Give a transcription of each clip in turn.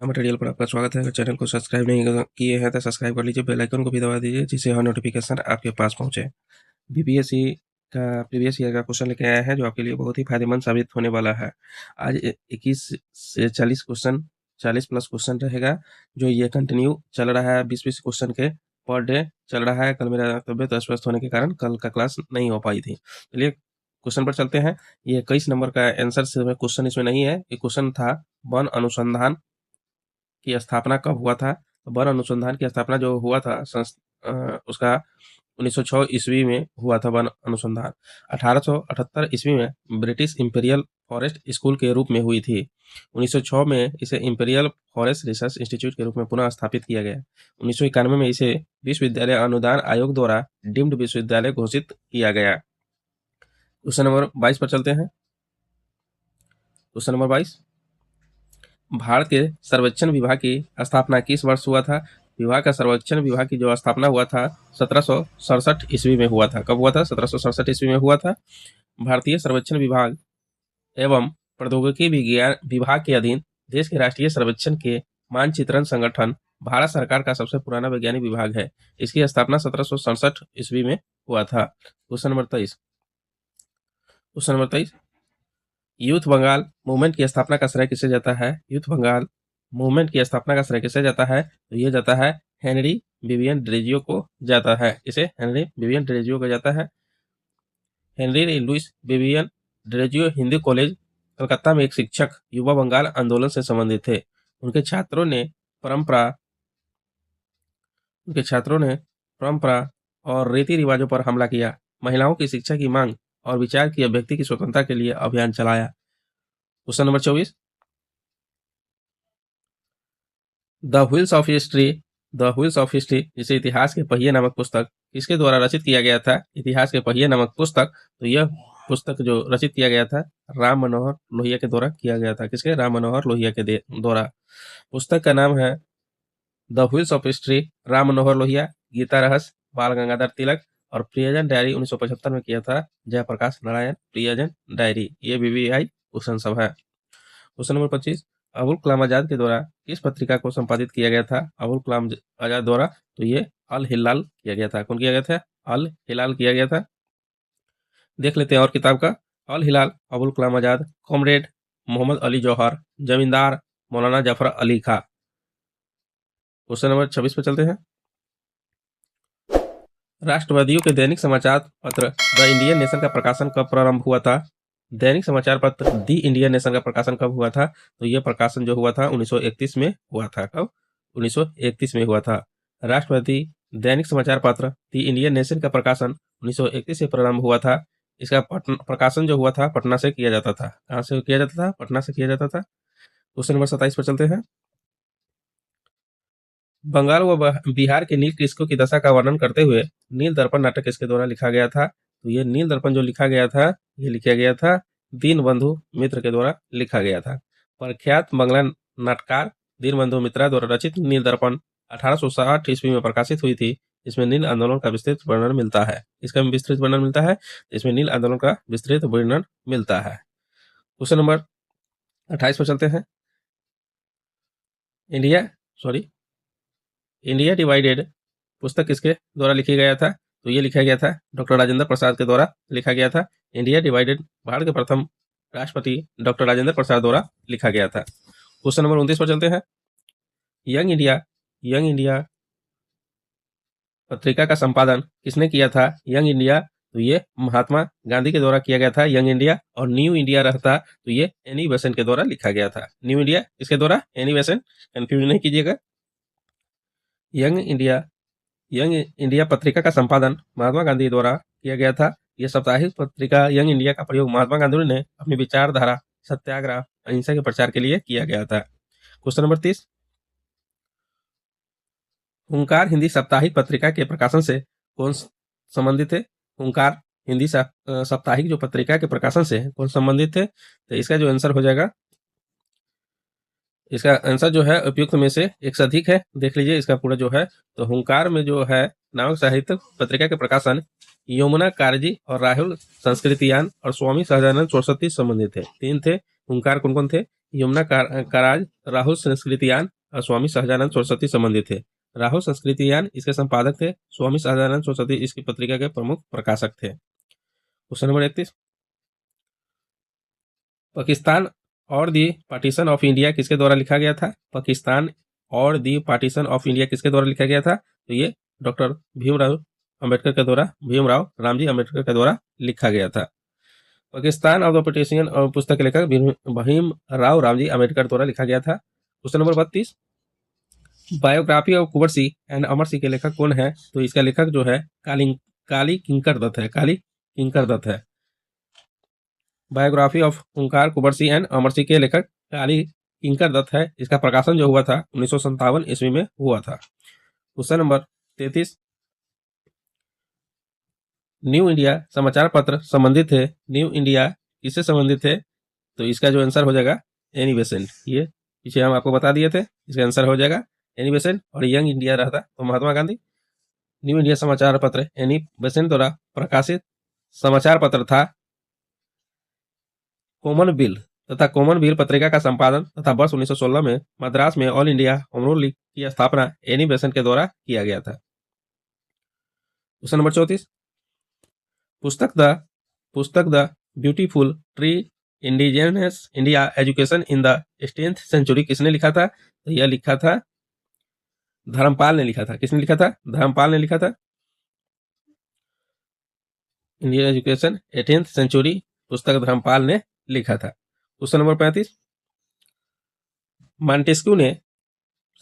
Material पर आपका स्वागत है। अगर चैनल को सब्सक्राइब नहीं किए हैं तो सब्सक्राइब कर लीजिए, बेल आइकन को भी दबा दीजिए जिससे हर नोटिफिकेशन आपके पास पहुंचे। बीपीएससी का प्रीवियस ईयर का क्वेश्चन लेके आया है जो आपके लिए बहुत ही फायदेमंद साबित होने वाला है। आज 21 से 40 क्वेश्चन, 40 प्लस क्वेश्चन रहेगा जो ये कंटिन्यू चल रहा है। 20-20 क्वेश्चन के पर डे चल रहा है। कल मेरा तबियत अस्वस्थ होने के कारण कल का क्लास नहीं हो पाई थी। चलिए क्वेश्चन पर चलते हैं। ये 21 नंबर का आंसर से क्वेश्चन इसमें नहीं है। ये क्वेश्चन था वन अनुसंधान की स्थापना कब हुआ था। तो वन अनुसंधान की स्थापना जो हुआ था उसका 1906 ईस्वी में हुआ था। वन अनुसंधान 1878 ईस्वी में ब्रिटिश इंपीरियल फॉरेस्ट स्कूल के रूप में हुई थी। 1906 में इसे इंपीरियल फॉरेस्ट रिसर्च इंस्टीट्यूट के रूप में पुनः स्थापित किया गया। 1991 में इसे विश्वविद्यालय अनुदान आयोग द्वारा डीम्ड विश्वविद्यालय घोषित किया गया। क्वेश्चन नंबर 22 पर चलते हैं। क्वेश्चन नंबर 22, भारत के सर्वेक्षण विभाग की स्थापना किस वर्ष हुआ था। विभाग का सर्वेक्षण विभाग की जो स्थापना हुआ था 1767 ईस्वी में हुआ था। कब हुआ था? 1767 ईस्वी में हुआ था। भारतीय सर्वेक्षण विभाग एवं प्रौद्योगिकी विज्ञान विभाग के अधीन देश के राष्ट्रीय सर्वेक्षण के मानचित्रण संगठन भारत सरकार का सबसे पुराना वैज्ञानिक विभाग है। इसकी स्थापना 1767 ईस्वी में हुआ था। Question number 23, question number 23, youth Bengal movement की स्थापना का श्रेय किसे जाता है। यूथ बंगाल मूवमेंट की स्थापना का श्रेय किसे जाता है। तो ये जाता है हेनरी विवियन ड्रेजियो को जाता है। इसे हेनरी विवियन ड्रेजियो को जाता है। Henry Louis Vivian Derozio Hindi college Calcutta में एक शिक्षक युवा बंगाल आंदोलन से संबंधित थे। उनके छात्रों ने परंपरा और रीति रिवाजों पर हमला किया, महिलाओं की शिक्षा की मांग और विचार की अभिव्यक्ति की स्वतंत्रता के लिए अभियान चलाया। Question number 24, the wheels of history, the wheels of history जिसे इतिहास के पहिए नामक पुस्तक किसके द्वारा रचित किया गया था। इतिहास के पहिए नामक पुस्तक, तो यह पुस्तक जो रचित किया गया था राम मनोहर लोहिया के द्वारा किया गया था। किसके? राम मनोहर लोहिया के द्वारा। पुस्तक का नाम है the wheels of history, Ram Manohar Lohia, Gita Rahasya, Bal Gangadhar Tilak और प्रियजन डायरी 1975 में किया था जयप्रकाश नारायण। प्रियजन डायरी, ये बीबीआई क्वेश्चन सब है। क्वेश्चन नंबर 25, अबुल कलाम आजाद के द्वारा किस पत्रिका को संपादित किया गया था। अबुल कलाम आजाद द्वारा, तो ये अल हिलाल किया गया था। कौन किया गया था? अल हिलाल किया गया था। देख लेते हैं और किताब का। अल हिलाल, अबुल कलाम आजाद, कॉमरेड मोहम्मद अली जौहर, जमींदार मौलाना जफर अली खां। क्वेश्चन नंबर 26 पे चलते हैं। राष्ट्रवादियों के दैनिक समाचार पत्र द इंडियन नेशन का प्रकाशन कब प्रारंभ हुआ था। दैनिक समाचार पत्र दी इंडियन नेशन का प्रकाशन कब हुआ था। तो यह प्रकाशन जो हुआ था 1931 में हुआ था। कब? 1931 में हुआ था। राष्ट्रवादी दैनिक समाचार पत्र दी इंडियन नेशन का प्रकाशन 1931 से प्रारंभ हुआ था। इसका प्रकाशन जो हुआ था पटना से किया जाता था। कहाँ से किया जाता था? पटना से किया जाता था। क्वेश्चन नंबर 27 पर चलते हैं। बंगाल व बिहार के नील कृषकों की दशा का वर्णन करते हुए नील दर्पण नाटक किसके द्वारा लिखा गया था। तो ये नील दर्पण जो लिखा गया था, ये लिखा गया था दीनबंधु मित्र के द्वारा लिखा गया था। प्रख्यात बंगला नाटककार दीनबंधु मित्रा द्वारा रचित नील दर्पण 1860 ईस्वी में प्रकाशित हुई थी। इसमें नील आंदोलन का विस्तृत वर्णन मिलता है। इसका विस्तृत वर्णन मिलता है, इसमें नील आंदोलन का विस्तृत वर्णन मिलता है। क्वेश्चन नंबर 28 पर चलते हैं। इंडिया डिवाइडेड पुस्तक किसके द्वारा लिखा गया था। तो ये लिखा गया था डॉक्टर राजेंद्र प्रसाद के द्वारा लिखा गया था। इंडिया डिवाइडेड भारत के प्रथम राष्ट्रपति डॉक्टर राजेंद्र प्रसाद द्वारा लिखा गया था। क्वेश्चन नंबर 29 पर चलते हैं। यंग इंडिया पत्रिका का संपादन किसने किया था। यंग इंडिया, तो ये महात्मा गांधी के द्वारा किया गया था यंग इंडिया। और न्यू इंडिया रहता तो ये एनी बेसेंट के द्वारा लिखा गया था। न्यू इंडिया किसके द्वारा? एनी बेसेंट, कंफ्यूज नहीं कीजिएगा। यंग इंडिया पत्रिका का संपादन महात्मा गांधी द्वारा किया गया था। यह साप्ताहिक पत्रिका यंग इंडिया का प्रयोग महात्मा गांधी ने अपनी विचारधारा, सत्याग्रह, अहिंसा के प्रचार के लिए किया गया था। क्वेश्चन नंबर 30, हुंकार हिंदी साप्ताहिक पत्रिका के प्रकाशन से कौन संबंधित थे। हुंकार हिंदी साप्ताहिक जो पत्रिका के प्रकाशन से कौन संबंधित थे। तो इसका जो आंसर हो जाएगा, इसका आंसर जो है उपयुक्त में से एक से अधिक है। देख लीजिए इसका पूरा जो है। तो हुंकार में जो है नामक साहित्य पत्रिका के प्रकाशन यमुना कारजी और राहुल संस्कृतियान और स्वामी सहजानंद सरस्वती संबंधित थे। तीन थे, हुंकार कौन कौन थे? यमुना कराज, राहुल संस्कृतियान और स्वामी सहजानंद सरस्वती संबंधित थे। राहुल संस्कृतियान इसके संपादक थे, स्वामी सहजानंद सरस्वती इसकी पत्रिका के प्रमुख प्रकाशक थे। क्वेश्चन नंबर 31, पाकिस्तान और दी पार्टीशन ऑफ इंडिया किसके द्वारा लिखा गया था? पाकिस्तान और दी पार्टीशन ऑफ इंडिया किसके द्वारा लिखा गया था? तो ये डॉक्टर भीमराव अंबेडकर के द्वारा, भीमराव रामजी अंबेडकर के द्वारा लिखा गया था। पाकिस्तान ऑफ द पार्टीशन पुस्तक के लेखक भीमराव रामजी अंबेडकर द्वारा लिखा गया था। Question number 32, biography of Kunwar Singh and Amar Singh के लेखक कौन है? तो इसका लेखक जो है काली किंकर दत्त है, काली किंकर दत्त है। Biography of Onkar Kunwar Singh and Amar Singh के लेखक काली किंकर दत्त है। इसका प्रकाशन जो हुआ था 1957 ईस्वी में हुआ था। क्वेश्चन नंबर 33, न्यू इंडिया समाचार पत्र संबंधित है, न्यू इंडिया किससे संबंधित है? तो इसका जो आंसर हो जाएगा एनी बेसेंट। ये पीछे हम आपको बता दिए थे, इसका आंसर हो जाएगा एनी बेसेंट। और यंग इंडिया रहता तो महात्मा गांधी। न्यू इंडिया समाचार पत्र एनी बेसेंट द्वारा प्रकाशित समाचार पत्र था। कॉमनवेल्थ तथा कॉमनवेल्थ पत्रिका का संपादन तथा वर्ष 1916 में मद्रास में all India home rule league की स्थापना एनी बेसेंट के द्वारा किया गया था। क्वेश्चन नंबर 34, पुस्तक the beautiful tree indigenous India education in the 18th century किसने लिखा था? तो यह लिखा था धर्मपाल ने लिखा था। किसने लिखा था? धर्मपाल ने लिखा था। इंडियन एजुकेशन 18th सेंचुरी पुस्तक धर्मपाल ने लिखा था। क्वेश्चन नंबर 35, मॉन्टेस्क्यू ने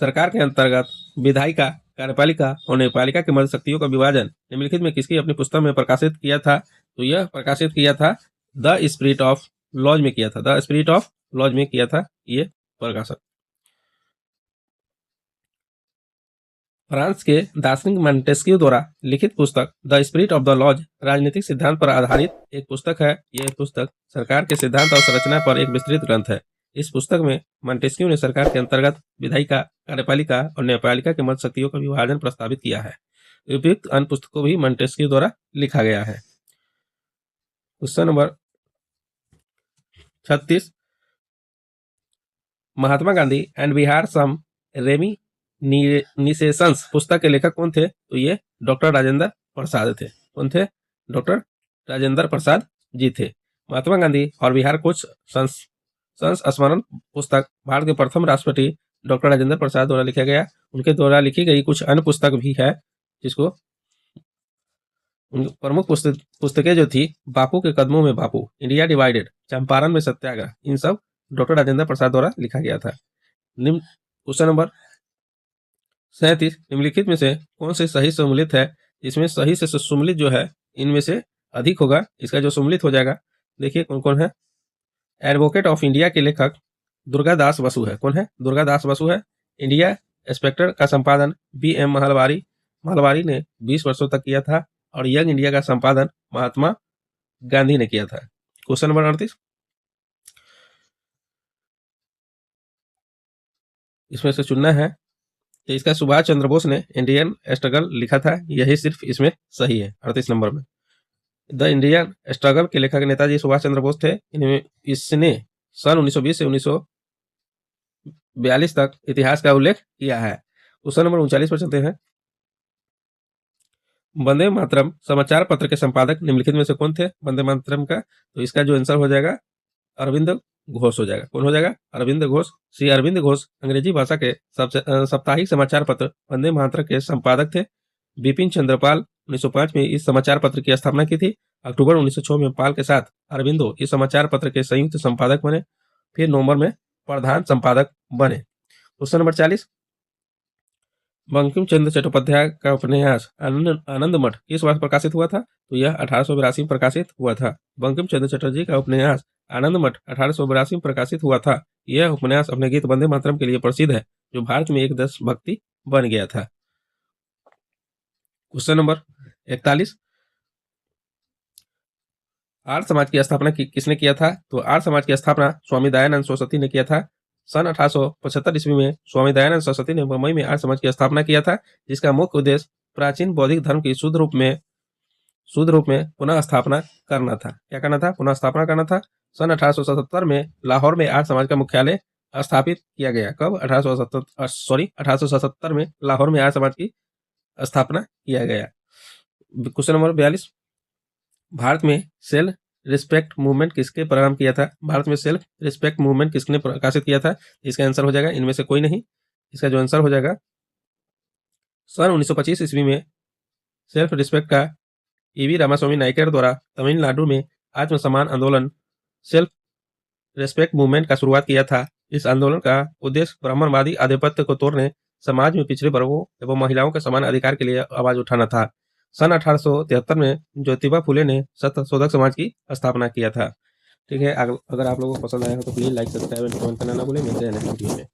सरकार के अंतर्गत विधायिका, कार्यपालिका और न्यायपालिका की मध्य शक्तियों का विभाजन निम्नलिखित में किसकी अपनी पुस्तक में प्रकाशित किया था? तो यह प्रकाशित किया था द स्पिरिट ऑफ लॉज में किया था, द स्पिरिट ऑफ लॉज में किया था ये प्रकाशक। फ्रांस के दार्शनिक मॉन्टेस्क्यू द्वारा लिखित पुस्तक the spirit of the laws राजनीतिक सिद्धांत पर आधारित एक पुस्तक है। यह पुस्तक सरकार के सिद्धांत और संरचना पर एक विस्तृत ग्रंथ है। इस पुस्तक में मॉन्टेस्क्यू ने सरकार के अंतर्गत विधायिका, कार्यपालिका और न्यायपालिका के मध्य शक्तियों का विभाजन प्रस्तावित किया है। उपयुक्त अन्य पुस्तकों भी मॉन्टेस्क्यू द्वारा लिखा गया है। Question number 36, Mahatma Gandhi and Bihar some reminiscences पुस्तक के लेखक कौन थे? तो ये डॉक्टर राजेंद्र प्रसाद थे। कौन थे? डॉक्टर राजेंद्र प्रसाद जी थे। महात्मा गांधी और बिहार कुछ संस्मरण पुस्तक भारत के प्रथम राष्ट्रपति डॉक्टर राजेंद्र प्रसाद द्वारा लिखा गया। उनके द्वारा लिखी गई कुछ अन्य पुस्तक भी है, जिसको प्रमुख पुस्तकें जो थी बापू के कदमों में बापू, इंडिया डिवाइडेड, चंपारण में सत्याग्रह, इन सब डॉक्टर राजेंद्र प्रसाद द्वारा लिखा गया था। क्वेश्चन नंबर 37, निम्नलिखित में से कौन से सही सम्मिलित है? इसमें सही से सम्मिलित जो है इनमें से अधिक होगा, इसका जो सम्मिलित हो जाएगा देखिए कौन कौन है। एडवोकेट ऑफ इंडिया के लेखक दुर्गादास बसु है। कौन है? दुर्गादास बसु है। इंडिया स्पेक्टर का संपादन BM महलवारी ने 20 वर्षों तक किया था और यंग इंडिया का संपादन महात्मा गांधी ने किया था। क्वेश्चन नंबर 38, इसमें से चुनना है। तो इसका सुभाष चंद्र बोस ने इंडियन स्ट्रगल लिखा था, यही सिर्फ इसमें सही है 38 नंबर में। द इंडियन स्ट्रगल के लेखक नेताजी सुभाष चंद्र बोस थे। इसने सन 1920 से 1942 तक इतिहास का उल्लेख किया है। क्वेश्चन नंबर 39 पर चलते हैं। वंदे मातरम समाचार पत्र के संपादक निम्नलिखित में से कौन थे? वंदे मातरम का, तो इसका जो आंसर हो जाएगा अरविंद घोष हो जाएगा। कौन हो जाएगा? अरविंद घोष। श्री अरविंद घोष अंग्रेजी भाषा के साप्ताहिक समाचार पत्र वंदे मातरम के संपादक थे। बिपिन चंद्रपाल 1905 में इस समाचार पत्र की स्थापना की थी। अक्टूबर 1906 में पाल के साथ अरविंदो इस समाचार पत्र के संयुक्त संपादक बने। फिर नवंबर में प्रधान संपादक बने। क्वेश्चन नंबर 40, बंकिम चंद्र चट्टोपाध्याय का उपन्यास आनंद मठ किस वर्ष प्रकाशित हुआ था? तो यह 1882 में प्रकाशित हुआ था। बंकिम चंद्र चटर्जी का उपन्यास आनंद मठ 1882 में प्रकाशित हुआ था। यह उपन्यास अपने गीत वंदे मातरम के लिए प्रसिद्ध है, जो भारत में एक देशभक्ति बन गया था। क्वेश्चन नंबर 41, आर्य समाज की स्थापना किसने किया था? तो आर्य समाज की स्थापना स्वामी दयानंद सरस्वती ने किया था। सन 1875 ईस्वी में स्वामी दयानंद सरस्वती ने मुंबई में आर्य समाज की स्थापना किया था, जिसका मुख्य उद्देश्य प्राचीन बौद्धिक धर्म की शुद्ध रूप में पुनः स्थापना करना था। क्या करना था? पुनः स्थापना करना था। सन 1877 में लाहौर में आर्य समाज का मुख्यालय स्थापित किया गया। कब? 1877 में लाहौर में आर्य समाज की स्थापना किया गया। क्वेश्चन नंबर 42, भारत में सेल्फ रिस्पेक्ट मूवमेंट किसके प्रारंभ किया था? भारत में सेल्फ रिस्पेक्ट मूवमेंट किसने प्रकाशित किया था? इसका आंसर हो जाएगा इनमें से कोई नहीं। इसका जो आंसर हो जाएगा, सन 1925 ईस्वी में सेल्फ रिस्पेक्ट का ईवी रामास्वामी नायकर द्वारा तमिलनाडु में आत्मसम्मान आंदोलन सेल्फ रेस्पेक्ट मूवमेंट का शुरुआत किया था। इस आंदोलन का उद्देश्य ब्राह्मणवादी आधिपत्य को तोड़ने, समाज में पिछड़े वर्गों एवं महिलाओं के समान अधिकार के लिए आवाज उठाना था। सन 1873 में ज्योतिबा फुले ने सत्य शोधक समाज की स्थापना किया था। ठीक है, अगर आप लोगों को पसंद आया हो तो please like, subscribe and comment करना ना भूलें। मिलते हैं नेक्स्ट वीडियो में।